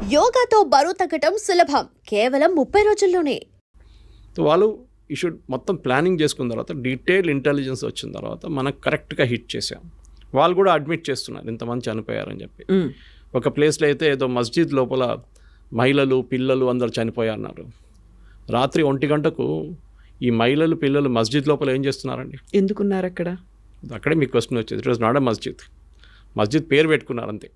యోగాతో బరువు తగ్గటం సులభం, కేవలం 30 రోజుల్లోనే. వాళ్ళు ఈ షుడ్ మొత్తం ప్లానింగ్ చేసుకున్న తర్వాత డీటెయిల్ ఇంటెలిజెన్స్ వచ్చిన తర్వాత మనకు కరెక్ట్గా హిట్ చేసాం. వాళ్ళు కూడా అడ్మిట్ చేస్తున్నారు ఇంతమంది చనిపోయారని చెప్పి. ఒక ప్లేస్లో అయితే ఏదో మస్జిద్ లోపల మహిళలు పిల్లలు అందరు చనిపోయారన్నారు. రాత్రి 1 గంటకు ఈ మహిళలు పిల్లలు మస్జిద్ లోపల ఏం చేస్తున్నారండి? ఎందుకున్నారు అక్కడ? అక్కడే మీకు క్వశ్చన్ వచ్చేది. ఇట్ వాజ్ నాట్ ఎ మస్జిద్ పేరు పెట్టుకున్నారు అంతే.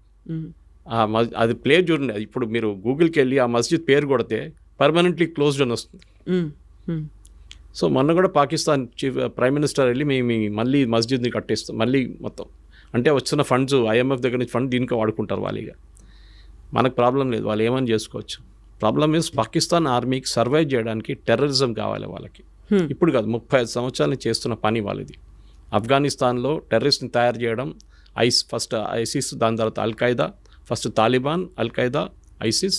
అది ప్లేస్ చూడండి. ఇప్పుడు మీరు గూగుల్కి వెళ్ళి ఆ మస్జిద్ పేరు కొడితే పర్మనెంట్లీ క్లోజ్డ్ అని వస్తుంది. సో మొన్న కూడా పాకిస్తాన్ ప్రైమ్ మినిస్టర్ వెళ్ళి మేము మళ్ళీ మస్జిద్ని కట్టేస్తాం మళ్ళీ మొత్తం, అంటే వచ్చిన ఫండ్స్ IMF దగ్గర నుంచి ఫండ్ దీనికి వాడుకుంటారు వాళ్ళిగా. మనకు ప్రాబ్లం లేదు, వాళ్ళు ఏమని చేసుకోవచ్చు. ప్రాబ్లం మీన్స్ పాకిస్తాన్ ఆర్మీకి సర్వైవ్ చేయడానికి టెర్రరిజం కావాలి వాళ్ళకి. ఇప్పుడు కాదు, 35 సంవత్సరాలు చేస్తున్న పని వాళ్ళది. ఆఫ్ఘనిస్తాన్లో టెర్రరిస్ట్ని తయారు చేయడం, ఫస్ట్ ఐసిస్, దాని తర్వాత Al-Qaeda, first Taliban, Al-Qaeda, ISIS,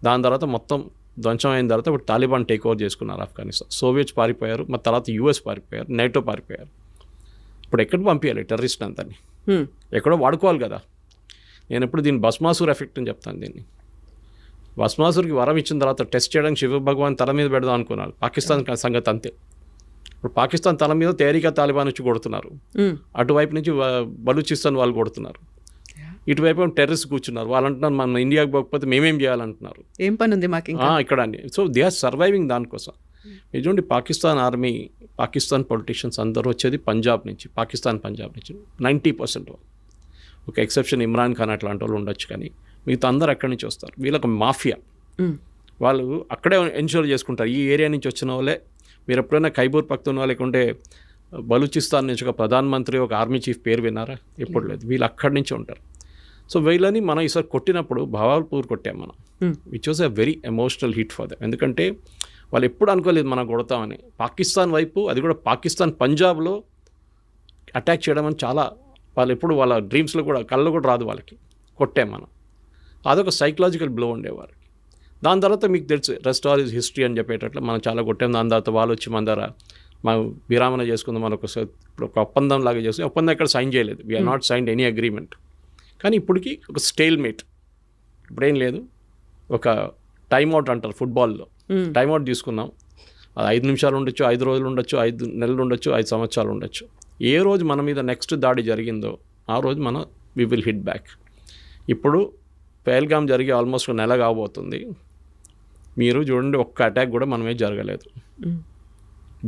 దాని తర్వాత మొత్తం ధ్వంసం అయిన తర్వాత ఇప్పుడు తాలిబాన్ టేక్ ఓవర్ చేసుకున్నారు ఆఫ్ఘనిస్తాన్. సోవియట్స్ పారిపోయారు, మరి తర్వాత US పారిపోయారు, NATO పారిపోయారు. ఇప్పుడు ఎక్కడ పంపించాలి టెర్రరిస్ట్ అంతని? ఎక్కడో వాడుకోవాలి కదా. నేను ఎప్పుడు దీన్ని భస్మాసుర్ ఎఫెక్ట్ అని చెప్తాను. దీన్ని భస్మాసుర్కి వరం ఇచ్చిన తర్వాత టెస్ట్ చేయడానికి శివ భగవాన్ తల మీద పెడదాం అనుకున్నారు. పాకిస్తాన్ సంగతి అంతే. ఇప్పుడు పాకిస్తాన్ తల మీద తేరిక తాలిబాన్ వచ్చి కొడుతున్నారు, అటువైపు నుంచి బలూచిస్తాన్ వాళ్ళు కొడుతున్నారు, ఇటువైపు టెర్రరిస్ట్ కూర్చున్నారు. వాళ్ళు అంటున్నారు మనం ఇండియాకి పోకపోతే మేమేం చేయాలంటున్నారు. ఏం పని ఉంది మాకు ఇక్కడ అని. సో దే ఆర్ సర్వైవింగ్ దానికోసం. చూడండి, పాకిస్తాన్ ఆర్మీ, పాకిస్తాన్ పొలిటీషియన్స్ అందరూ వచ్చేది పంజాబ్ నుంచి, పంజాబ్ నుంచి 90%. ఒక ఎక్సెప్షన్ ఇమ్రాన్ ఖాన్ అట్లాంటి వాళ్ళు ఉండొచ్చు, కానీ మిగతా అందరూ అక్కడి నుంచి వస్తారు. వీళ్ళొక మాఫియా. వాళ్ళు అక్కడే ఎన్షూర్ చేసుకుంటారు ఈ ఏరియా నుంచి వచ్చిన వాళ్ళే. మీరు ఎప్పుడైనా ఖైబర్ పఖ్తూన్వా లేకుంటే బలూచిస్తాన్ నుంచి ఒక ప్రధానమంత్రి, ఒక ఆర్మీ చీఫ్ పేరు విన్నారా? ఎప్పుడు లేదు. వీళ్ళు అక్కడి నుంచి ఉంటారు. సో వీళ్ళని మనం ఈసారి కొట్టినప్పుడు భావాల్పూర్ కొట్టాం మనం, which was a very emotional hit for them. ఎందుకంటే వాళ్ళు ఎప్పుడు అనుకోలేదు మనం కొడతామని. పాకిస్తాన్ వైపు, అది కూడా పాకిస్తాన్ పంజాబ్లో అటాక్ చేయడం అని చాలా, వాళ్ళు ఎప్పుడు వాళ్ళ డ్రీమ్స్లో కూడా కళ్ళు కూడా రాదు వాళ్ళకి. కొట్టాం మనం. అదొక సైకలాజికల్ బ్లో ఉండేవారు. దాని తర్వాత మీకు తెలుసు రెస్ట్ ఆల్ ఈజ్ హిస్టరీ అని చెప్పేటట్లు మనం చాలా కొట్టాం. దాని తర్వాత వాళ్ళు వచ్చి మన ద్వారా మా విరామణ చేసుకుందాం, మనకు ఇప్పుడు ఒక ఒప్పందం లాగా చేసుకుని, ఒప్పందం ఎక్కడ సైన్ చేయలేదు. We are not signed any agreement. కానీ ఇప్పటికీ ఒక స్టేల్ మేట్. ఇప్పుడేం లేదు, ఒక టైమ్అవుట్ అంటారు ఫుట్బాల్లో, టైమ్అవుట్ తీసుకున్నాం. అది 5 నిమిషాలు ఉండొచ్చు, 5 రోజులు ఉండొచ్చు, 5 నెలలు ఉండొచ్చు, 5 సంవత్సరాలు ఉండొచ్చు. ఏ రోజు మన మీద నెక్స్ట్ దాడి జరిగిందో ఆ రోజు మనం వి విల్ హిట్ బ్యాక్. ఇప్పుడు పహల్గామ్ జరిగి ఆల్మోస్ట్ 1 నెల కాబోతుంది. మీరు చూడండి, ఒక్క అటాక్ కూడా మనమే జరగలేదు.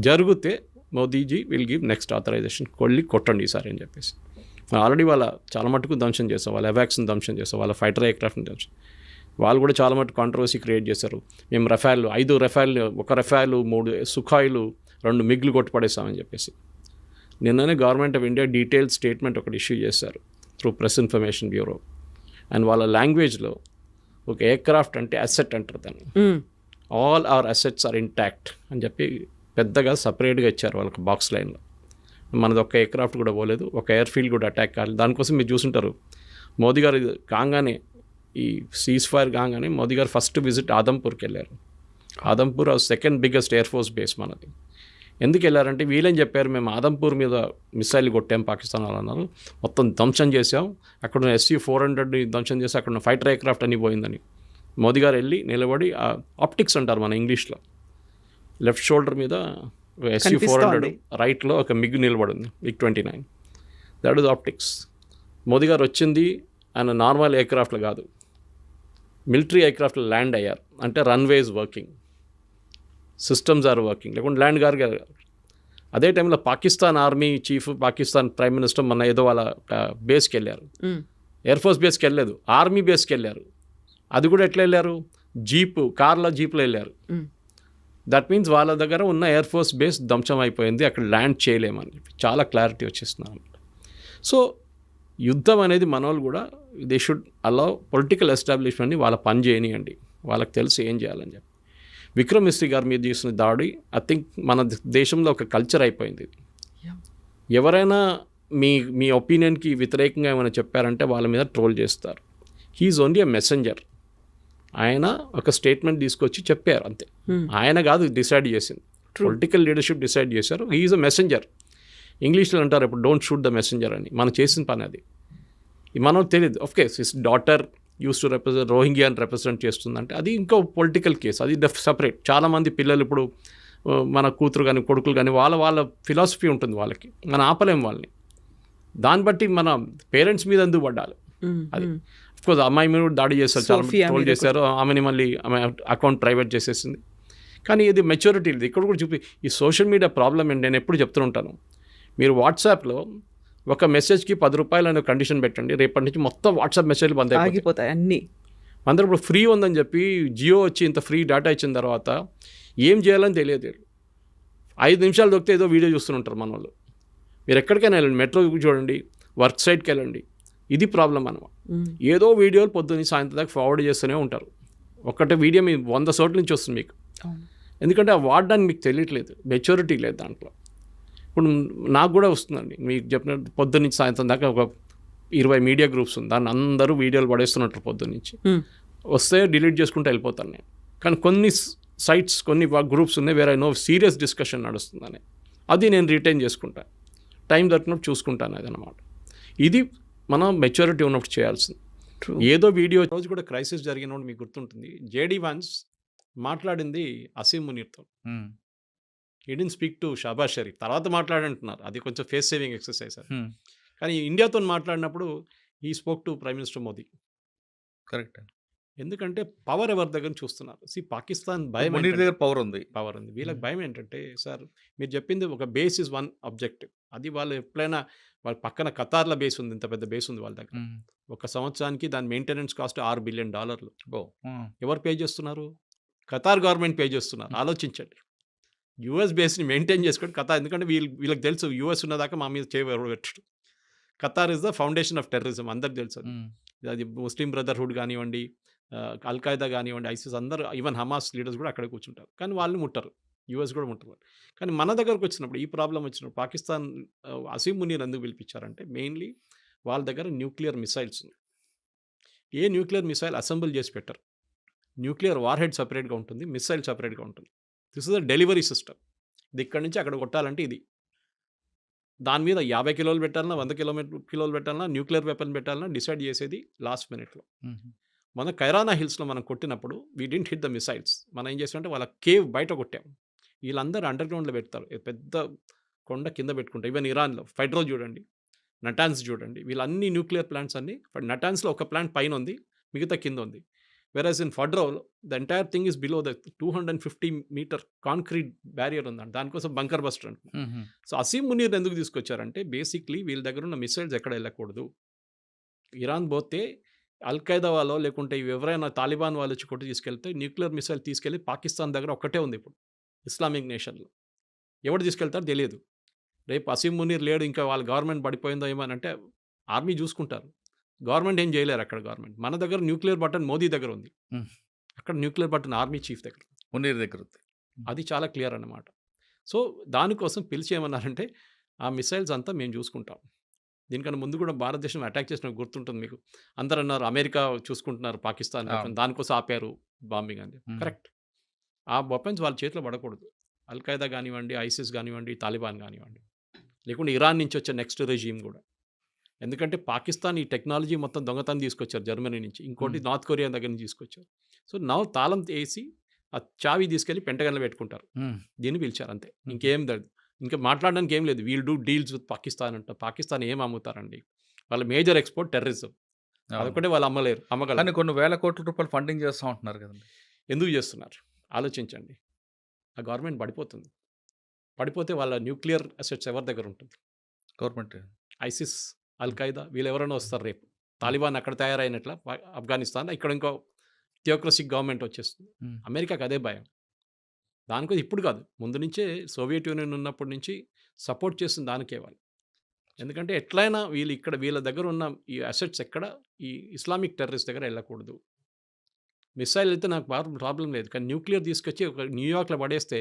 జరిగితే Modiji will give next authorisation, కొట్టండి ఈసారి అని చెప్పేసి. ఆల్రెడీ వాళ్ళ చాలా మటుకు ధ్వంసం చేస్తాం, వాళ్ళ ఎవాక్స్ని ధ్వంసం చేస్తాం, వాళ్ళ ఫైటర్ ఎయిర్క్రాఫ్ట్ని ధ్వంసం. వాళ్ళు కూడా చాలా మటుకు కాంట్రవర్సీ క్రియేట్ చేశారు. మేము రఫాల్ 5 రఫాల్, 1 రఫాల్, 3 సుఖాయిలు, 2 మిగ్లు కొట్టుపడేస్తామని చెప్పేసి. నిన్ననే government of India detailed statement ఒకటి ఇష్యూ చేశారు through press information bureau. And వాళ్ళ లాంగ్వేజ్లో ఒక ఎయిర్క్రాఫ్ట్ అంటే అసెట్ అంటారు దాన్ని. All our assets are intact అని చెప్పి పెద్దగా సపరేట్గా ఇచ్చారు వాళ్ళకి బాక్స్ లైన్లో. మనది ఒక ఎయిర్క్రాఫ్ట్ కూడా పోలేదు, ఒక ఎయిర్ఫీల్డ్ కూడా అటాక్ కాలేదు. దానికోసం మీరు చూసుంటారు, మోదీ గారు కాగానే, ఈ సీజ్ ఫైర్ కాగానే మోదీ గారు ఫస్ట్ విజిట్ ఆదంపూర్కి వెళ్ళారు. Adampur second biggest air force base మనది. ఎందుకు వెళ్ళారంటే వీళ్ళని చెప్పారు, మేము ఆదంపూర్ మీద మిసైల్ కొట్టాం పాకిస్తాన్ వాళ్ళు అన్నారు, మొత్తం ధ్వంసం చేసాం, అక్కడ SU-400 ధ్వంసం చేసి అక్కడ ఫైటర్ ఎయిర్క్రాఫ్ట్ అని పోయిందని. మోదీ గారు వెళ్ళి నిలబడి, ఆప్టిక్స్ అంటారు మన ఇంగ్లీష్లో, లెఫ్ట్ షోల్డర్ మీద SU-400, రైట్లో ఒక మిగ్ నిలబడింది, MiG-29. That is optics. Modi గారు వచ్చింది ఆయన నార్మల్ ఎయిర్క్రాఫ్ట్లో కాదు, మిలిటరీ ఎయిర్క్రాఫ్ట్లో ల్యాండ్ అయ్యారు. అంటే runways working, systems are working, లేకుంటే ల్యాండ్ గారు. అదే టైంలో Pakistan army chief, Pakistan prime minister మన ఏదో వాళ్ళ బేస్కి వెళ్ళారు, ఎయిర్ ఫోర్స్ బేస్కి వెళ్ళలేదు, ఆర్మీ బేస్కి వెళ్ళారు. అది కూడా ఎట్లా వెళ్ళారు? కార్లో జీప్లో వెళ్ళారు. దట్ మీన్స్ వాళ్ళ దగ్గర ఉన్న ఎయిర్ ఫోర్స్ బేస్ ధ్వంసం అయిపోయింది, అక్కడ ల్యాండ్ చేయలేమని చెప్పి చాలా క్లారిటీ వచ్చేస్తున్నారు అనమాట. సో యుద్ధం అనేది మన వాళ్ళు కూడా దే షుడ్ అలౌ పొలిటికల్ ఎస్టాబ్లిష్మెంట్ని వాళ్ళ పని చేయనియండి, వాళ్ళకి తెలిసి ఏం చేయాలని చెప్పి. విక్రమ్ మిస్త్రీ గారి మీద చేసిన దాడి ఐ థింక్ మన దేశంలో ఒక కల్చర్ అయిపోయింది. ఎవరైనా మీ ఒపీనియన్కి వ్యతిరేకంగా ఏమైనా చెప్పారంటే వాళ్ళ మీద ట్రోల్ చేస్తారు. He is only a messenger. ఆయన ఒక స్టేట్మెంట్ తీసుకొచ్చి చెప్పారు అంతే. ఆయన కాదు డిసైడ్ చేసింది, పొలిటికల్ లీడర్షిప్ డిసైడ్ చేశారు. He is a messenger. ఇంగ్లీష్లో అంటారు ఇప్పుడు డోంట్ షూట్ ద మెసెంజర్ అని. మనం చేసిన పని అది. మనం తెలియదు. Of course his daughter used to represent రోహింగ్యాని రిప్రజెంట్ చేస్తుందంటే అది ఇంకో పొలిటికల్ కేసు, అది సపరేట్. చాలామంది పిల్లలు ఇప్పుడు మన కూతురు కానీ కొడుకులు కానీ వాళ్ళ ఫిలాసఫీ ఉంటుంది వాళ్ళకి, మనం ఆపలేం వాళ్ళని. దాన్ని బట్టి మన పేరెంట్స్ మీద ఎందుకు పడ్డాలి? అది అఫ్కోర్స్ అమ్మాయి మీద కూడా దాడి చేస్తారు, చాలా ట్రోల్ చేశారు, ఆమెని మళ్ళీ ఆమె అకౌంట్ ప్రైవేట్ చేసేసింది. కానీ ఇది మెచ్యూరిటీ లేదు. ఇక్కడ కూడా చూపి ఈ సోషల్ మీడియా ప్రాబ్లం ఏంటి, నేను ఎప్పుడు చెప్తూ ఉంటాను, మీరు వాట్సాప్లో ఒక మెసేజ్కి 10 రూపాయలు అనే కండిషన్ పెట్టండి, రేపటి నుంచి మొత్తం వాట్సాప్ మెసేజ్లు బంద్ అయిపోతాయి అన్నీ. అందరూ ఇప్పుడు ఫ్రీ ఉందని చెప్పి జియో వచ్చి ఇంత ఫ్రీ డేటా ఇచ్చిన తర్వాత ఏం చేయాలని తెలియదు. 5 నిమిషాలు దొరికితే ఏదో వీడియో చూస్తుంటారు మన వాళ్ళు. మీరు ఎక్కడికైనా వెళ్ళండి, మెట్రో చూడండి, వర్క్ సైట్కి వెళ్ళండి, ఇది ప్రాబ్లం అనమాట. ఏదో వీడియోలు పొద్దున్న సాయంత్రం దాకా ఫార్వర్డ్ చేస్తూనే ఉంటారు. ఒకటే వీడియో మీ 100 చోట్ల నుంచి వస్తుంది మీకు. ఎందుకంటే ఆ వాడడానికి మీకు తెలియట్లేదు, మెచ్యూరిటీ లేదు దాంట్లో. ఇప్పుడు నాకు కూడా వస్తుందండి, మీకు చెప్పినట్టు పొద్దున్న నుంచి సాయంత్రం దాకా ఒక 20 మీడియా గ్రూప్స్ ఉంది, దాన్ని అందరూ వీడియోలు పడేస్తున్నట్టు పొద్దున్న నుంచి. వస్తే డిలీట్ చేసుకుంటూ వెళ్ళిపోతాను నేను. కానీ కొన్ని సైట్స్, కొన్ని గ్రూప్స్ ఉన్నాయి వేరే నో సీరియస్ డిస్కషన్ నడుస్తుందని, అది నేను రిటైన్ చేసుకుంటాను, టైం దొరికినప్పుడు చూసుకుంటాను. అదనమాట, ఇది మనం మెచ్యూరిటీ ఉన్నప్పుడు చేయాల్సింది. ఏదో వీడియో రోజు కూడా క్రైసిస్ జరిగినప్పుడు మీకు గుర్తుంటుంది, జేడీ వాన్స్ మాట్లాడింది అసీం మునీర్తో. He didn't speak to Shahbaz Sharif, తర్వాత మాట్లాడంటున్నారు, అది కొంచెం ఫేస్ సేవింగ్ ఎక్సర్సైజ్ అది. కానీ ఇండియాతో మాట్లాడినప్పుడు ఈ spoke to prime minister Modi. Correct. ఎందుకంటే పవర్ ఎవరి దగ్గర చూస్తున్నారు. పాకిస్తాన్ భయం, దగ్గర పవర్ ఉంది. వీళ్ళకి భయం ఏంటంటే, సార్ మీరు చెప్పింది ఒక బేస్ ఇస్ వన్ ఆబ్జెక్టివ్, అది వాళ్ళు ఎప్పుడైనా వాళ్ళ పక్కన ఖతార్ల బేస్ ఉంది, ఇంత పెద్ద బేస్ ఉంది వాళ్ళ దగ్గర. ఒక సంవత్సరానికి దాని మెయింటెనెన్స్ కాస్ట్ $6 బిలియన్. ఎవరు పే చేస్తున్నారు? ఖతార్ గవర్నమెంట్ పే చేస్తున్నారు. ఆలోచించండి, యూఎస్ బేస్ని మెయింటైన్ చేసుకొని ఖతార్, ఎందుకంటే వీళ్ళకి తెలుసు యూఎస్ ఉన్నదాకా మా మీద చేయబెట్టడు. Qatar is the foundation of terrorism, అందరికి తెలుసు. అది ముస్లిం బ్రదర్హుడ్ కానివ్వండి, అల్ఖాయిదా కానివ్వండి, ఐసిస్, అందరూ ఈవెన్ హమాస్ లీడర్స్ కూడా అక్కడే కూర్చుంటారు. కానీ వాళ్ళు ముట్టరు, యూఎస్ కూడా ముట్టరు. కానీ మన దగ్గరకు వచ్చినప్పుడు ఈ ప్రాబ్లం వచ్చినప్పుడు పాకిస్తాన్ అసీం మునీర్ ఎందుకు పిలిపించారంటే, మెయిన్లీ వాళ్ళ దగ్గర న్యూక్లియర్ మిసైల్స్ ఉన్నాయి. ఏ న్యూక్లియర్ మిసైల్ అసెంబుల్ చేసి పెట్టరు. న్యూక్లియర్ వార్ హెడ్ సపరేట్గా ఉంటుంది, మిసైల్ సపరేట్గా ఉంటుంది. This is the delivery system. ఇది ఇక్కడి నుంచి అక్కడ కొట్టాలంటే ఇది, దాని మీద 50 కిలోలు పెట్టాలన్నా, 100 కిలోలు పెట్టాలన్నా, న్యూక్లియర్ వెపన్ పెట్టాలన్నా డిసైడ్ చేసేది లాస్ట్ మినిట్లో. మన కైరానా హిల్స్లో మనం కొట్టినప్పుడు we didn't hit the missiles. మనం ఏం చేసామంటే వాళ్ళ కేవ్ బయట కొట్టాం. వీళ్ళందరూ అండర్ గ్రౌండ్లో పెడతారు, పెద్ద కొండ కింద పెట్టుకుంటారు. ఈవెన్ ఇరాన్లో ఫైడ్రో చూడండి, నటాన్స్ చూడండి, వీళ్ళన్ని న్యూక్లియర్ ప్లాంట్స్ అన్ని. నటాన్స్లో ఒక ప్లాంట్ పైన ఉంది, మిగతా కింద ఉంది. వెరాజ్ ఇన్ ఫడ్రో the entire thing is below the 250 metre concrete barrier ఉందండి, దానికోసం బంకర్ బస్టర్ అంటున్నాం. సో అసీం మునీర్ ఎందుకు తీసుకొచ్చారంటే, బేసిక్లీ వీళ్ళ దగ్గర ఉన్న మిసైల్స్ ఎక్కడ వెళ్ళకూడదు. ఇరాన్ పోతే అల్ఖైదా వాళ్ళు, లేకుంటే ఎవరైనా తాలిబాన్ వాళ్ళు వచ్చి కొట్టి తీసుకెళ్తే న్యూక్లియర్ మిసైల్ తీసుకెళ్ళి పాకిస్తాన్ దగ్గర ఒక్కటే ఉంది ఇప్పుడు ఇస్లామిక్ నేషన్లో. ఎవరు తీసుకెళ్తారో తెలియదు. రేపు అసీం మునీర్ లేడు, ఇంకా వాళ్ళ గవర్నమెంట్ పడిపోయిందో ఏమనంటే ఆర్మీ చూసుకుంటారు, గవర్నమెంట్ ఏం చేయలేరు అక్కడ. గవర్నమెంట్ మన దగ్గర న్యూక్లియర్ బటన్ మోదీ దగ్గర ఉంది, అక్కడ న్యూక్లియర్ బటన్ ఆర్మీ చీఫ్ దగ్గర, మునీర్ దగ్గర ఉంది. అది చాలా క్లియర్ అన్నమాట. సో దానికోసం పిలిచి ఏమన్నారంటే, ఆ మిసైల్స్ అంతా మేము చూసుకుంటాం. దీనికన్నా ముందు కూడా భారతదేశం అటాక్ చేసిన గుర్తుంటుంది మీకు. అందరూ అన్నారు అమెరికా చూసుకుంటున్నారు పాకిస్తాన్, దానికోసం ఆపారు బాంబింగ్ అని. కరెక్ట్. ఆ వెపన్స్ వాళ్ళ చేతిలో పడకూడదు. అల్ఖైదా కానివ్వండి, ఐసిస్ కానివ్వండి, తాలిబాన్ కానివ్వండి, లేకుంటే ఇరాన్ నుంచి వచ్చే నెక్స్ట్ రెజీమ్ కూడా. ఎందుకంటే పాకిస్తాన్ ఈ టెక్నాలజీ మొత్తం దొంగతనం తీసుకొచ్చారు జర్మనీ నుంచి, ఇంకోటి నార్త్ కొరియా దగ్గర నుంచి తీసుకొచ్చారు. సో నవ్వు తాళం వేసి ఆ చావి తీసుకెళ్ళి పెంటగన్లో పెట్టుకుంటారు. దీన్ని పిలిచారు అంతే, ఇంకేం లేదు, ఇంకా మాట్లాడడానికి ఏం లేదు. We'll do deals with Pakistan అంట. పాకిస్తాన్ ఏం అమ్ముతారండి, వాళ్ళ మేజర్ ఎక్స్పోర్ట్ టెర్రరిజం, అదొకటే వాళ్ళు అమ్మలేరు, అమ్మగలరు. కొన్ని వేల కోట్ల రూపాయలు ఫండింగ్ చేస్తూ ఉంటున్నారు కదండి. ఎందుకు చేస్తున్నారు ఆలోచించండి. ఆ గవర్నమెంట్ పడిపోతుంది, పడిపోతే వాళ్ళ న్యూక్లియర్ అసెట్స్ ఎవరి దగ్గర ఉంటుంది? గవర్నమెంట్. ఐసిస్, అల్ఖైదా వీళ్ళు ఎవరైనా వస్తారు రేపు. తాలిబాన్ అక్కడ తయారైనట్ల ఆఫ్ఘనిస్తాన్, ఇక్కడ ఇంకో థియోక్రసిక్ గవర్నమెంట్ వచ్చేస్తుంది. అమెరికాకి అదే భయం. దానికోసం ఇప్పుడు కాదు, ముందు నుంచే సోవియట్ యూనియన్ ఉన్నప్పటి నుంచి సపోర్ట్ చేస్తుంది దానికే వాళ్ళు. ఎందుకంటే ఎట్లయినా వీళ్ళు ఇక్కడ వీళ్ళ దగ్గర ఉన్న ఈ అసెట్స్ ఎక్కడ ఈ ఇస్లామిక్ టెర్రరిస్ట్ దగ్గర వెళ్ళకూడదు. మిసైల్ అయితే నాకు ప్రాబ్లం లేదు, కానీ న్యూక్లియర్ తీసుకొచ్చి ఒక న్యూయార్క్లో పడేస్తే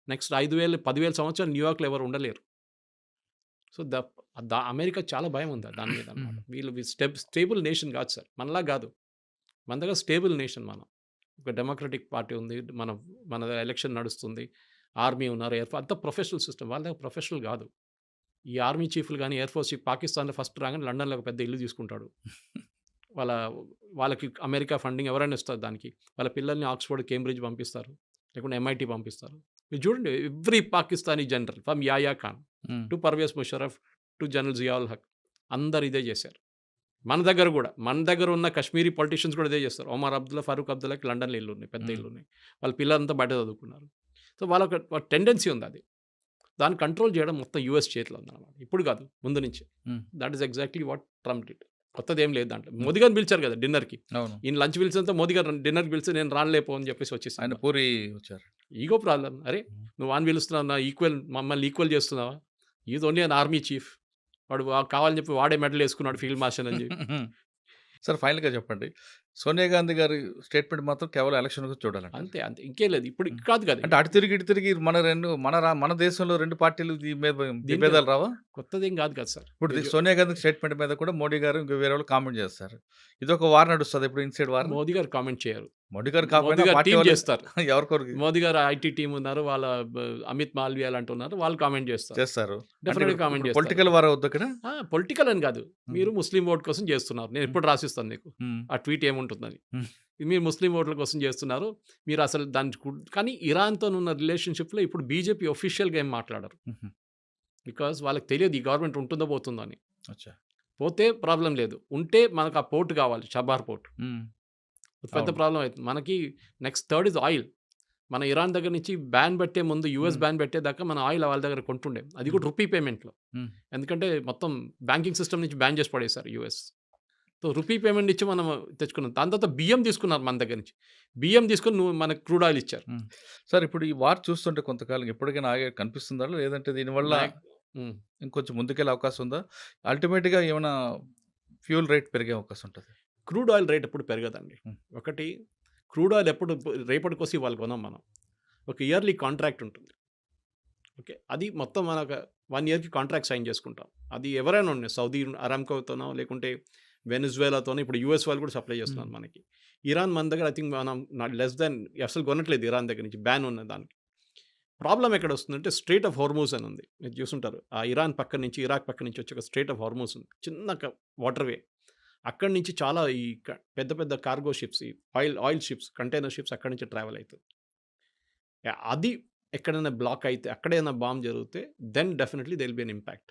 నెక్స్ట్ 5,000-10,000 సంవత్సరాలు న్యూయార్క్లో ఎవరు ఉండలేరు. సో అమెరికా చాలా భయం ఉంది దాని మీద అన్నమాట. వీళ్ళు స్టేబుల్ నేషన్ కాదు సార్, మనలా కాదు. మన దగ్గర స్టేబుల్ నేషన్, మనం ఒక డెమోక్రటిక్ పార్టీ ఉంది, మన ఎలక్షన్ నడుస్తుంది, ఆర్మీ ఉన్నారు, ఎయిర్ ఫోర్స్ అంతా ప్రొఫెషనల్ సిస్టమ్. వాళ్ళ దగ్గర ప్రొఫెషనల్ కాదు. ఈ ఆర్మీ చీఫ్లు కానీ ఎయిర్ ఫోర్స్ చీఫ్ పాకిస్తాన్లో ఫస్ట్ రాగానే లండన్లో ఒక పెద్ద ఇల్లు తీసుకుంటాడు, వాళ్ళకి అమెరికా ఫండింగ్ ఎవరైనా ఇస్తారు దానికి. వాళ్ళ పిల్లల్ని ఆక్స్ఫర్డ్, కేంబ్రిడ్జ్ పంపిస్తారు. లేకుంటే MIT పంపిస్తారు. మీరు చూడండి every Pakistani general from Yahya Khan to Pervez Musharraf to general Ziaul Haq అందరు ఇదే చేశారు. మన దగ్గర ఉన్న కశ్మీరీ పొలిటీషియన్స్ కూడా ఇదే చేస్తారు. ఒమర్ అబ్దుల్లా, ఫరూక్ అబ్దుల్లాకి లండన్లో ఇల్లు ఉన్నాయి, పెద్ద ఇల్లు ఉన్నాయి. వాళ్ళ పిల్లలంతా బయట చదువుకున్నారు. సో వాళ్ళకి టెండెన్సీ ఉంది అది. దాన్ని కంట్రోల్ చేయడం మొత్తం US చేతిలో ఉందన్నమాట. ఇప్పుడు కాదు, ముందు నుంచి. That is exactly what Trump did. కొత్తది ఏం లేదు దాంట్లో. మోదీ గారిని పిలిచారు కదా డిన్నర్కి. ఈయన లంచ్ పిలిచినంత మోదీ గారు డిన్నర్కి పిలిచి నేను రానలేపో అని చెప్పేసి వచ్చేసి ఆయన పూరి వచ్చారు. Ego problem. అరే నువ్వు అని పిలుస్తున్నావు, మమ్మల్ని ఈక్వల్ చేస్తున్నావా? Is only an army chief. వాడు కావాలని చెప్పి వాడే మెడల్ వేసుకున్నాడు ఫీల్డ్ మార్షల్ అని చెప్పి. సార్ ఫైనల్గా చెప్పండి, సోనియా గాంధీ గారి స్టేట్మెంట్ మాత్రం కేవలం ఎలక్షన్ చూడాలండి. అంతే ఇంకేం లేదు. ఇప్పుడు కాదు కదా, అంటే అటు తిరిగి మన దేశంలో రెండు పార్టీలు విభేదాలు రావా? కొత్తదేం కాదు కదా సార్. ఇప్పుడు సోనియా గాంధీ స్టేట్మెంట్ మీద కూడా మోడీ గారు ఇంకా వేరే వాళ్ళు కామెంట్ చేస్తారు. ఇది ఒక వార్ నడుస్తుంది. ఇప్పుడు ఇన్సైడ్ వార్. మోదీ గారు కామెంట్ చేయరు. మోడీ గారు కాకపోతే చేస్తారు. ఎవరికొరకు మోదీ గారు IT టీం ఉన్నారు, వాళ్ళ అమిత్ మాల్వియా లాంటి ఉన్నారు, వాళ్ళు కామెంట్ చేస్తారు. డెఫినెట్గా కామెంట్ చేస్తారు. పొలిటికల్ వార్ అవుతుంది అక్కడ. పొలిటికల్ అని కాదు, మీరు ముస్లిం ఓట్ కోసం చేస్తున్నారు. నేను ఎప్పుడు రాసిస్తాను నీకు ఆ ట్వీట్ ఏముంటుందని. మీరు ముస్లిం ఓట్ల కోసం చేస్తున్నారు. మీరు అసలు కానీ ఇరాన్తో ఉన్న రిలేషన్షిప్లో ఇప్పుడు బీజేపీ ఒఫీషియల్గా ఏం మాట్లాడరు. బికాస్ వాళ్ళకి తెలియదు ఈ గవర్నమెంట్ ఉంటుందో పోతుందో అని. పోతే ప్రాబ్లం లేదు, ఉంటే మనకు ఆ పోర్ట్ కావాలి, షబార్ పోర్ట్. పెద్ద ప్రాబ్లం అవుతుంది మనకి. Next third is oil. మన ఇరాన్ దగ్గర నుంచి బ్యాన్ పెట్టే ముందు US బ్యాన్ పెట్టేదాకా మన ఆయిల్ వాళ్ళ దగ్గర కొంటుండే, అది కూడా రూపీ పేమెంట్లో. ఎందుకంటే మొత్తం బ్యాంకింగ్ సిస్టమ్ నుంచి బ్యాన్ చేసి పడేశారు US. సో రూపీ పేమెంట్ ఇచ్చి మనం తెచ్చుకున్నాం. దాని తర్వాత బియ్యం తీసుకున్నారు మన దగ్గర నుంచి. బియ్యం తీసుకొని మనకు క్రూడ్ ఆయిల్ ఇచ్చారు. సార్ ఇప్పుడు ఈ వార్ చూస్తుంటే కొంతకాలం ఎప్పటికైనా ఆగే కనిపిస్తుందా, లేదంటే దీనివల్ల ఇంకొంచెం ముందుకెళ్ళే అవకాశం ఉందా? అల్టిమేట్గా ఏమైనా ఫ్యూల్ రేట్ పెరిగే అవకాశం ఉంటుంది? క్రూడ్ ఆయిల్ రేట్ ఎప్పుడు పెరగదండి. ఒకటి, క్రూడ్ ఆయిల్ ఎప్పుడు రేపటి కోసం ఇవాళ కొనాం మనం. ఒక ఇయర్లీ కాంట్రాక్ట్ ఉంటుంది. ఓకే, అది మొత్తం మనకు 1 yearకి కాంట్రాక్ట్ సైన్ చేసుకుంటాం. అది ఎవరైనా ఉన్నాయి, సౌదీ అరామ్కోతోనో లేకుంటే వెనిజువేలాతోనో. ఇప్పుడు US వాళ్ళు కూడా సప్లై చేస్తున్నారు మనకి. ఇరాన్ మన దగ్గర ఐ థింక్ మనం లెస్ దాన్ అసలు కొనట్లేదు ఇరాన్ దగ్గర నుంచి, బ్యాన్ ఉన్న దానికి. ప్రాబ్లం ఎక్కడ వస్తుందంటే స్ట్రేట్ ఆఫ్ హార్మూజ్ అని ఉంది, మీరు చూసుంటారు. ఆ ఇరాన్ పక్క నుంచి, ఇరాక్ పక్క నుంచి వచ్చే ఒక స్ట్రేట్ ఆఫ్ హార్మూజ్ ఉంది, చిన్న వాటర్వే. అక్కడి నుంచి చాలా ఈ పెద్ద పెద్ద cargo ships, oil ships, container ships అక్కడి నుంచి ట్రావెల్ అవుతుంది. అది ఎక్కడైనా బ్లాక్ అయితే, అక్కడైనా బాంబ్ జరిగితే then definitely they will be an impact.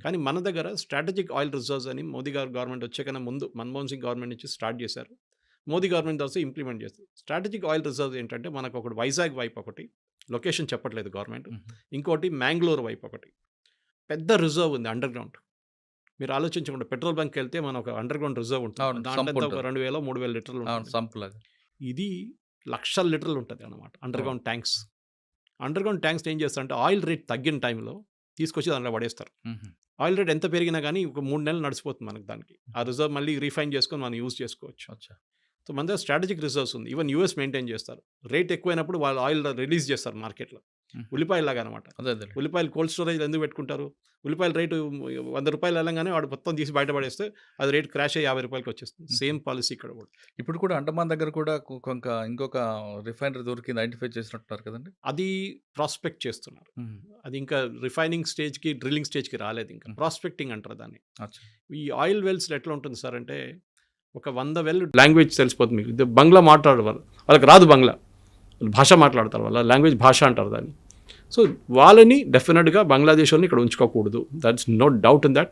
కానీ మన దగ్గర స్ట్రాటజిక్ ఆయిల్ రిజర్వ్స్ అని మోదీ గారు గవర్నమెంట్ వచ్చేకన్నా ముందు మన్మోహన్ సింగ్ గవర్నమెంట్ నుంచి స్టార్ట్ చేశారు. మోదీ గవర్నమెంట్ తర్వాత ఇంప్లిమెంట్ చేస్తారు. స్ట్రాటజిక్ ఆయిల్ రిజర్వ్స్ ఏంటంటే మనకు ఒకటి వైజాగ్ వైపు ఒకటి, లొకేషన్ చెప్పట్లేదు గవర్నమెంట్, ఇంకోటి మ్యాంగ్లూర్ వైపు ఒకటి పెద్ద రిజర్వ్ ఉంది అండర్ గ్రౌండ్. మీరు ఆలోచించకుండా పెట్రోల్ బంక్కి వెళ్తే మన ఒక అండర్ గ్రౌండ్ రిజర్వ్ ఉంటుంది, దాంట్లో ఒక 2000-3000 లీటర్లు. ఇది లక్షల లీటర్లు ఉంటుంది అన్నమాట under ground tanks. Under ground tanks ఏం చేస్తారంటే ఆయిల్ రేట్ తగ్గిన టైంలో తీసుకొచ్చి దాంట్లో పడేస్తారు. ఆయిల్ రేట్ ఎంత పెరిగినా కానీ ఒక 3 నెలలు నడిచిపోతుంది మనకి. దానికి ఆ రిజర్వ్ మళ్ళీ రీఫైన్ చేసుకొని మనం యూజ్ చేసుకోవచ్చు. సో మన దగ్గర స్ట్రాటజిక్ రిజర్వ్స్ ఉంది. ఈవెన్ US మెయింటైన్ చేస్తారు. రేట్ ఎక్కువైనప్పుడు వాళ్ళు ఆయిల్ రిలీజ్ చేస్తారు మార్కెట్లో, ఉల్లిపాయలాగా అనమాట. ఉల్లిపాయలు కోల్డ్ స్టోరేజ్ ఎందుకు పెట్టుకుంటారు? ఉల్లిపాయల రేటు 100 రూపాయలు వెళ్ళగానే వాడు మొత్తం తీసి బయటపడేస్తే అది రేట్ క్రాష్ అయ్యి 50 రూపాయలకి వచ్చేస్తుంది. సేమ్ పాలసీ ఇక్కడ కూడా. ఇప్పుడు కూడా అండమాన్ దగ్గర కూడా ఇంకొక రిఫైనరీ దొరికింది, ఐడెంటిఫై చేసినట్టున్నారు కదండి. అది ప్రాస్పెక్ట్ చేస్తున్నారు. అది ఇంకా రిఫైనింగ్ స్టేజ్కి, డ్రిల్లింగ్ స్టేజ్కి రాలేదు, ఇంకా ప్రాస్పెక్టింగ్ అంటారు దాన్ని. ఈ ఆయిల్ వెల్స్ ఎట్లా ఉంటుంది సార్ అంటే, ఒక 100 వెల్ లాంగ్వేజ్ తెలిసిపోతుంది మీకు. ఇది బంగ్లా మాట్లాడేవారు, వాళ్ళకి రాదు బంగ్లా భాష మాట్లాడతారు, వాళ్ళ లాంగ్వేజ్ భాష అంటారు దాన్ని. సో వాళ్ళని డెఫినెట్గా బంగ్లాదేశ్ వాళ్ళని ఇక్కడ ఉంచుకోకూడదు, that's no doubt in that.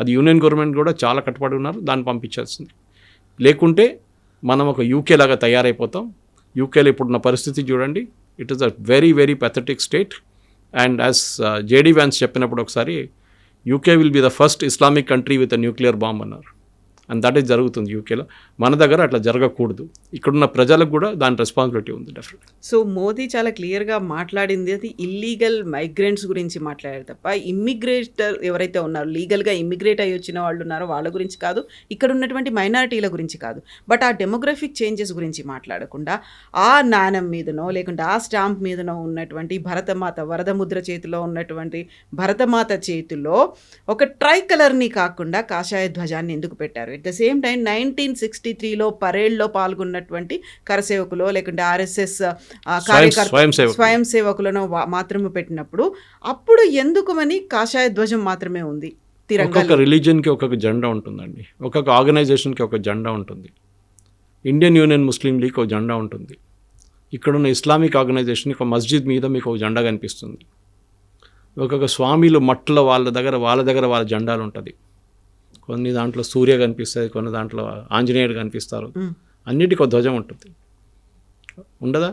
అది యూనియన్ గవర్నమెంట్ కూడా చాలా కట్టుబడి ఉన్నారు, దాన్ని పంపించాల్సింది. లేకుంటే మనం ఒక UK లాగా తయారైపోతాం. UKలో ఇప్పుడున్న పరిస్థితి చూడండి, it is a very very pathetic state. And as JD Vance చెప్పినప్పుడు ఒకసారి, UK will be the first Islamic country with a nuclear bomb అన్నారు. అండ్ దట్ ఈస్ జరుగుతుంది UKలో. మన దగ్గర అట్లా జరగకూడదు. ఇక్కడున్న ప్రజలకు కూడా దాని రెస్పాన్సిబిలిటీ ఉంది డెఫినెట్. సో మోదీ చాలా క్లియర్గా మాట్లాడింది అది ఇల్లీగల్ మైగ్రెంట్స్ గురించి మాట్లాడారు తప్ప ఇమ్మిగ్రేటర్ ఎవరైతే ఉన్నారో, లీగల్గా ఇమ్మిగ్రేట్ అయ్యి వచ్చిన వాళ్ళు ఉన్నారో వాళ్ళ గురించి కాదు, ఇక్కడ ఉన్నటువంటి మైనారిటీల గురించి కాదు. బట్ ఆ డెమోగ్రఫిక్ చేంజెస్ గురించి మాట్లాడకుండా ఆ నాణం మీదనో లేకుంటే ఆ స్టాంప్ మీదనో ఉన్నటువంటి భరతమాత, వరద ముద్ర చేతిలో ఉన్నటువంటి భరతమాత చేతిలో ఒక ట్రై కలర్ని కాకుండా కాషాయ ధ్వజాన్ని ఎందుకు పెట్టారు? ఎట్ ద సేమ్ టైం 1963లో పరేడ్లో పాల్గొన్నటువంటి కరసేవకులో లేకుంటే RSS స్వయం సేవకులను మాత్రమే పెట్టినప్పుడు అప్పుడు ఎందుకు అని కాషాయ ధ్వజం మాత్రమే ఉంది? తిరంగా ఒక్కొక్క రిలీజియన్కి ఒక్కొక్క జెండా ఉంటుందండి, ఒక్కొక్క ఆర్గనైజేషన్కి ఒక జెండా ఉంటుంది. ఇండియన్ యూనియన్ ముస్లిం లీగ్ ఒక జెండా ఉంటుంది. ఇక్కడున్న ఇస్లామిక్ ఆర్గనైజేషన్ ఒక మస్జిద్ మీద మీకు ఒక జెండా కనిపిస్తుంది. ఒక్కొక్క స్వామిలు మట్టుల వాళ్ళ దగ్గర వాళ్ళ జెండాలు ఉంటుంది. కొన్ని దాంట్లో సూర్య కనిపిస్తుంది, కొన్ని దాంట్లో ఆంజనేయుడు కనిపిస్తారు. అన్నిటికీ ఒక ధ్వజం ఉంటుంది, ఉండదా?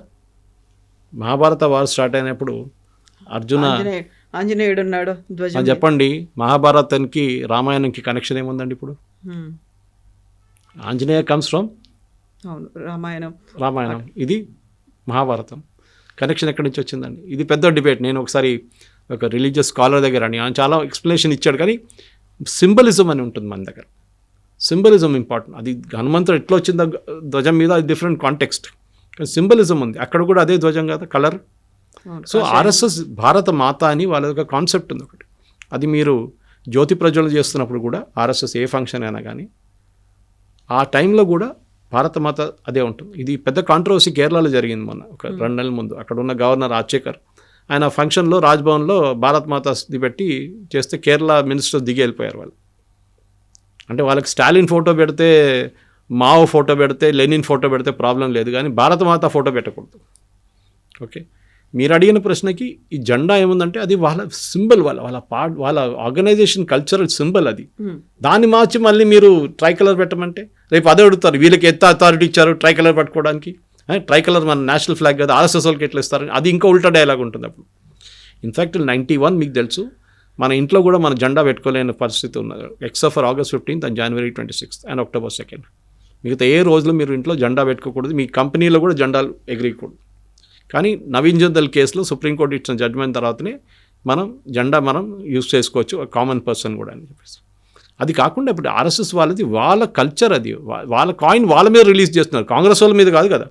మహాభారత వార్ స్టార్ట్ అయినప్పుడు అర్జున ఆంజనేయుడు ఉన్నాడు ధ్వజం అది చెప్పండి, మహాభారతానికి రామాయణంకి కనెక్షన్ ఏముందండి? ఇప్పుడు ఆంజనేయ కమ్స్ ఫ్రమ్ అవును రామాయణం, ఇది మహాభారతం. కనెక్షన్ ఎక్కడి నుంచి వచ్చిందండి? ఇది పెద్ద డిబేట్. నేను ఒకసారి ఒక రిలీజియస్ స్కాలర్ దగ్గర అని ఆయన చాలా ఎక్స్ప్లెనేషన్ ఇచ్చాడు. కానీ సింబలిజం అని ఉంటుంది మన దగ్గర, సింబలిజం ఇంపార్టెంట్. అది హనుమంతుడు ఎట్లా వచ్చిందో ధ్వజం మీద, అది డిఫరెంట్ కాంటెక్స్ట్, కానీ సింబలిజం ఉంది. అక్కడ కూడా అదే ధ్వజం కదా, కలర్. సో ఆర్ఎస్ఎస్ భారత మాత అని వాళ్ళ ఒక కాన్సెప్ట్ ఉంది ఒకటి. అది మీరు జ్యోతి ప్రజ్వలన చేస్తున్నప్పుడు కూడా ఆర్ఎస్ఎస్ ఏ ఫంక్షన్ అయినా కానీ ఆ టైంలో కూడా భారత మాత అదే ఉంటుంది. ఇది పెద్ద కాంట్రవర్సీ కేరళలో జరిగింది మొన్న ఒక 2 నెలల ముందు. అక్కడ ఉన్న గవర్నర్ రాజశేఖర్ ఆయన ఫంక్షన్లో రాజ్భవన్లో భారత్ మాతది పెట్టి చేస్తే కేరళ మినిస్టర్ దిగి వెళ్ళిపోయారు వాళ్ళు. అంటే వాళ్ళకి స్టాలిన్ ఫోటో పెడితే, మావో ఫోటో పెడితే, లెనిన్ ఫోటో పెడితే ప్రాబ్లం లేదు, కానీ భారత మాత ఫోటో పెట్టకూడదు. ఓకే, మీరు అడిగిన ప్రశ్నకి ఈ జెండా ఏముందంటే అది వాళ్ళ సింబల్, వాళ్ళ ఆర్గనైజేషన్ కల్చరల్ సింబల్ అది. దాన్ని మార్చి మళ్ళీ మీరు ట్రై కలర్ పెట్టమంటే రేపు అదే అడుగుతారు, వీళ్ళకి ఎంత అథారిటీ ఇచ్చారు ట్రై కలర్ పట్టుకోవడానికి? ట్రై కలర్ మన నేషనల్ ఫ్లాగ్ కదా, ఆర్ఎస్ఎస్ వాళ్ళకి ఎట్లా ఇస్తారని అది ఇంకా ఉల్టా డైలాగ్ ఉంటుంది అప్పుడు. ఇన్ఫ్యాక్ట్ 91 మీకు తెలుసు మన ఇంట్లో కూడా మన జెండా పెట్టుకోలేని పరిస్థితి ఉన్నది, except for August 15th and January 26th and October 2nd. మిగతా ఏ రోజులో మీరు ఇంట్లో జెండా పెట్టుకోకూడదు, మీ కంపెనీలో కూడా జెండాలు ఎగిరియకూడదు. కానీ నవీన్ జిందల్ కేసులో సుప్రీంకోర్టు ఇచ్చిన జడ్జ్మెంట్ తర్వాతనే జెండా మనం యూజ్ చేసుకోవచ్చు, కామన్ పర్సన్ కూడా అని చెప్పేసి. అది కాకుండా ఇప్పుడు ఆర్ఎస్ఎస్ వాళ్ళది వాళ్ళ కల్చర్, అది వాళ్ళ కాయిన్ వాళ్ళ మీద రిలీజ్ చేస్తున్నారు, కాంగ్రెస్ వాళ్ళ మీద కాదు కదా.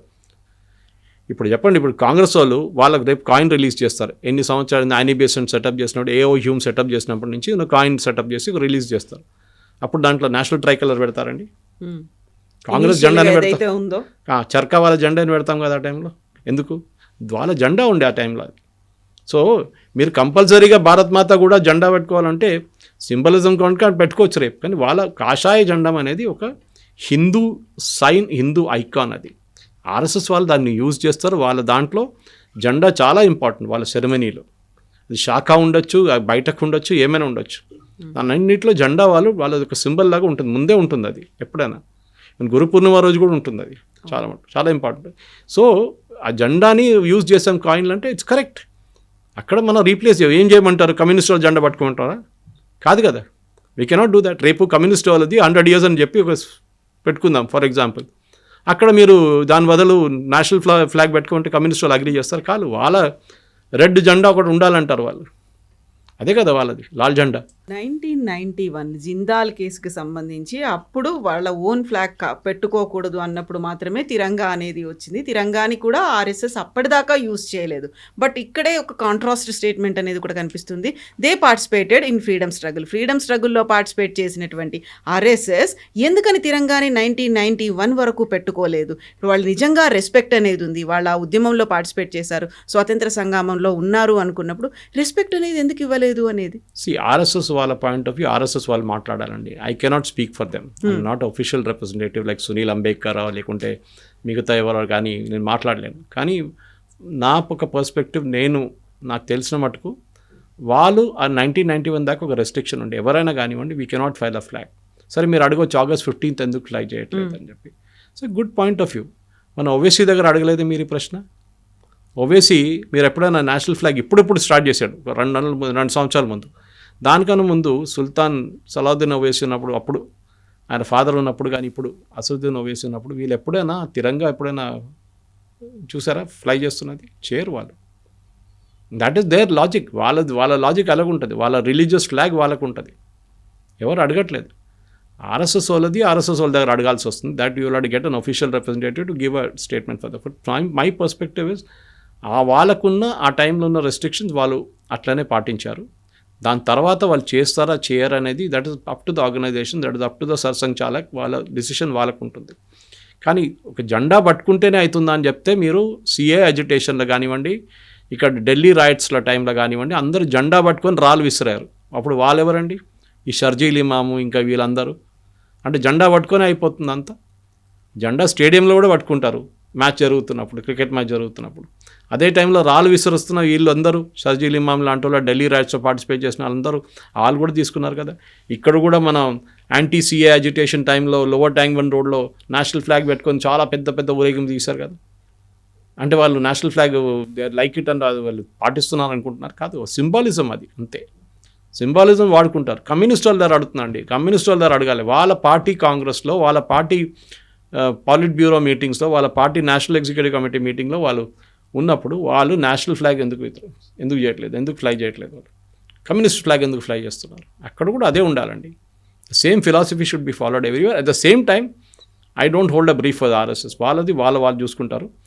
ఇప్పుడు చెప్పండి, ఇప్పుడు కాంగ్రెస్ వాళ్ళు వాళ్ళకి రేపు కాయిన్ రిలీజ్ చేస్తారు. ఎన్ని సంవత్సరాలు యానీ బేసెంట్ సెటప్ చేసినప్పుడు, ఏఓ హ్యూమ్ సెటప్ చేసినప్పటి నుంచి కాయిన్ సెటప్ చేసి రిలీజ్ చేస్తారు. అప్పుడు దాంట్లో నేషనల్ ట్రై కలర్ పెడతారండి, కాంగ్రెస్ జెండాని పెడతాం, చర్కా వాళ్ళ జెండాని పెడతాం కదా ఆ టైంలో. ఎందుకు? వాళ్ళ జెండా ఉండే ఆ టైంలో. సో మీరు కంపల్సరీగా భారత్ మాత కూడా జెండా పెట్టుకోవాలంటే సింబలిజం కనుక పెట్టుకోవచ్చు రేపు, కానీ వాళ్ళ కాషాయ జెండా అనేది ఒక హిందూ సైన్, హిందూ ఐకాన్. అది ఆర్ఎస్ఎస్ వాళ్ళు దాన్ని యూజ్ చేస్తారు. వాళ్ళ దాంట్లో జెండా చాలా ఇంపార్టెంట్ వాళ్ళ సెరమనీలో. అది శాఖ ఉండొచ్చు, బయటకు ఉండొచ్చు, ఏమైనా ఉండొచ్చు, అన్నింటిలో జెండా వాళ్ళ ఒక సింబల్ లాగా ఉంటుంది, ముందే ఉంటుంది అది ఎప్పుడైనా. గురు పూర్ణిమ రోజు కూడా ఉంటుంది అది, చాలా ఇంపార్టెంట్. సో ఆ జెండాని యూజ్ చేసాం కాయిన్లు అంటే ఇట్స్ కరెక్ట్. అక్కడ మనం రీప్లేస్ ఏం చేయమంటారు? కమ్యూనిస్ట్ వాళ్ళు జెండా పట్టుకోమంటారా? కాదు కదా, వీ కెనాట్ డూ దట్. రేపు కమ్యూనిస్ట్ వాళ్ళది 100 years అని చెప్పి ఒక పెట్టుకుందాం ఫర్ ఎగ్జాంపుల్. అక్కడ మీరు దాని బదులు నేషనల్ ఫ్లాగ్ పెట్టుకుంటే కమ్యూనిస్ట్ వాళ్ళు అగ్రీ చేస్తారు? కాదు, వాళ్ళ రెడ్ జెండా ఒకటి ఉండాలంటారు వాళ్ళు. అదే కదా వాళ్ళది, లాల్ జెండా. 1991 జిందాల్ కేసుకి సంబంధించి అప్పుడు వాళ్ళ ఓన్ ఫ్లాగ్ పెట్టుకోకూడదు అన్నప్పుడు మాత్రమే తిరంగా అనేది వచ్చింది. తిరంగాని కూడా ఆర్ఎస్ఎస్ అప్పటిదాకా యూజ్ చేయలేదు. బట్ ఇక్కడే ఒక కాంట్రాస్ట్ స్టేట్మెంట్ అనేది కూడా కనిపిస్తుంది. దే పార్టిసిపేటెడ్ ఇన్ ఫ్రీడమ్ స్ట్రగుల్లో పార్టిసిపేట్ చేసినటువంటి ఆర్ఎస్ఎస్ ఎందుకని తిరంగాని 1991 వరకు పెట్టుకోలేదు? ఇప్పుడు వాళ్ళు నిజంగా రెస్పెక్ట్ అనేది ఉంది, వాళ్ళ ఉద్యమంలో పార్టిసిపేట్ చేశారు, స్వాతంత్ర సంగ్రామంలో ఉన్నారు అనుకున్నప్పుడు రెస్పెక్ట్ అనేది ఎందుకు ఇవ్వలేదు అనేది? ఆర్ఎస్ఎస్ వాళ్ళ పాయింట్ ఆఫ్ వ్యూ, ఆర్ఎస్ఎస్ వాళ్ళు మాట్లాడాలండి. I cannot speak for them, not official representative like Sunil Ambedkar లేకుంటే మిగతా ఎవరో, కానీ నేను మాట్లాడలేను. కానీ నా ఒక పర్స్పెక్టివ్, నాకు తెలిసిన మటుకు వాళ్ళు ఆ 1991 దాకా ఒక రెస్ట్రిక్షన్ ఉండే, ఎవరైనా కానివ్వండి we cannot file a flag. సరే మీరు అడగవచ్చు August 15th ఎందుకు ఫ్లై చేయట్లేదు అని చెప్పి. So good point of view. మన ఓవైసీ దగ్గర అడగలేదు మీరు ఈ ప్రశ్న? ఓవైసీ మీరు ఎప్పుడైనా నేషనల్ ఫ్లాగ్ ఇప్పుడు స్టార్ట్ చేశాడు, 2 సంవత్సరాల ముందు. దానికన్నా ముందు సుల్తాన్ సలావుద్దీన్ ఓవైసీ ఉన్నప్పుడు, అప్పుడు ఆయన ఫాదర్ ఉన్నప్పుడు, కానీ ఇప్పుడు అసదుద్దీన్ ఓవైసీ ఉన్నప్పుడు వీళ్ళు ఎప్పుడైనా తిరంగా ఎప్పుడైనా చూసారా ఫ్లై చేస్తున్నది? చేయరు వాళ్ళు. That is their logic. వాళ్ళ లాజిక్ అలాగుంటుంది, వాళ్ళ రిలీజియస్ ఫ్లాగ్ వాళ్ళకు ఉంటుంది, ఎవరు అడగట్లేదు. ఆర్ఎస్ఎస్ వాళ్ళది ఆర్ఎస్ఎస్ వాళ్ళ దగ్గర అడగాల్సి వస్తుంది. That you will have to get an official representative to give a statement for the my perspective is వాళ్ళకున్న ఆ టైంలో ఉన్న రెస్ట్రిక్షన్స్ వాళ్ళు అట్లనే పాటించారు. దాని తర్వాత వాళ్ళు చేస్తారా చేయరు అనేది that is up to the organization, that is up to the Sarsanghchalak, వాళ్ళ డిసిషన్ వాళ్ళకు ఉంటుంది. కానీ ఒక జెండా పట్టుకుంటేనే అవుతుందా అని చెప్తే మీరు సిఏ అజిటేషన్లో కానివ్వండి, ఇక్కడ ఢిల్లీ రైట్స్ల టైంలో కానివ్వండి, అందరూ జెండా పట్టుకొని రాళ్ళు విసిరారు. అప్పుడు వాళ్ళు ఎవరండి? ఈ షర్జీల్ ఇమాము ఇంకా వీళ్ళందరూ అంటే జెండా పట్టుకొని అయిపోతుంది అంతా. జెండా స్టేడియంలో కూడా పట్టుకుంటారు మ్యాచ్ జరుగుతున్నప్పుడు, క్రికెట్ మ్యాచ్ జరుగుతున్నప్పుడు. అదే టైంలో రాళ్ళు విసురుస్తున్న వీళ్ళు అందరూ షర్జీల్ ఇమాం లాంటి వాళ్ళు, ఢిల్లీ రైట్స్లో పార్టిసిపేట్ చేసిన వాళ్ళందరూ వాళ్ళు కూడా తీసుకున్నారు కదా. ఇక్కడ కూడా మనం యాంటీ సిఏ అజిటేషన్ టైంలో లోవర్ ట్యాంక్ బండ్ రోడ్లో నేషనల్ ఫ్లాగ్ పెట్టుకొని చాలా పెద్ద పెద్ద ఊరేగింపు తీశారు కదా. అంటే వాళ్ళు నేషనల్ ఫ్లాగ్ లైక్ ఇట్ అని వాళ్ళు పాటిస్తున్నారు అనుకుంటున్నారు, కాదు, సింబాలిజం అది అంతే. సింబాలిజం వాడుకుంటారు. కమ్యూనిస్ట్ వాళ్ళ దగ్గర అడుగుతుందండి, కమ్యూనిస్ట్ వాళ్ళ దగ్గర అడగాలి. వాళ్ళ పార్టీ కాంగ్రెస్లో, వాళ్ళ పార్టీ పాలిట్ బ్యూరో మీటింగ్స్లో, వాళ్ళ పార్టీ నేషనల్ ఎగ్జిక్యూటివ్ కమిటీ మీటింగ్లో వాళ్ళు ఉన్నప్పుడు వాళ్ళు నేషనల్ ఫ్లాగ్ ఎందుకు చేయట్లేదు, ఎందుకు ఫ్లై చేయట్లేదు, వాళ్ళు కమ్యూనిస్ట్ ఫ్లాగ్ ఎందుకు ఫ్లై చేస్తున్నారు? అక్కడ కూడా అదే ఉండాలండి. Same philosophy should be followed everywhere. At the same time I don't hold a brief for RSS. వాళ్ళు చూసుకుంటారు.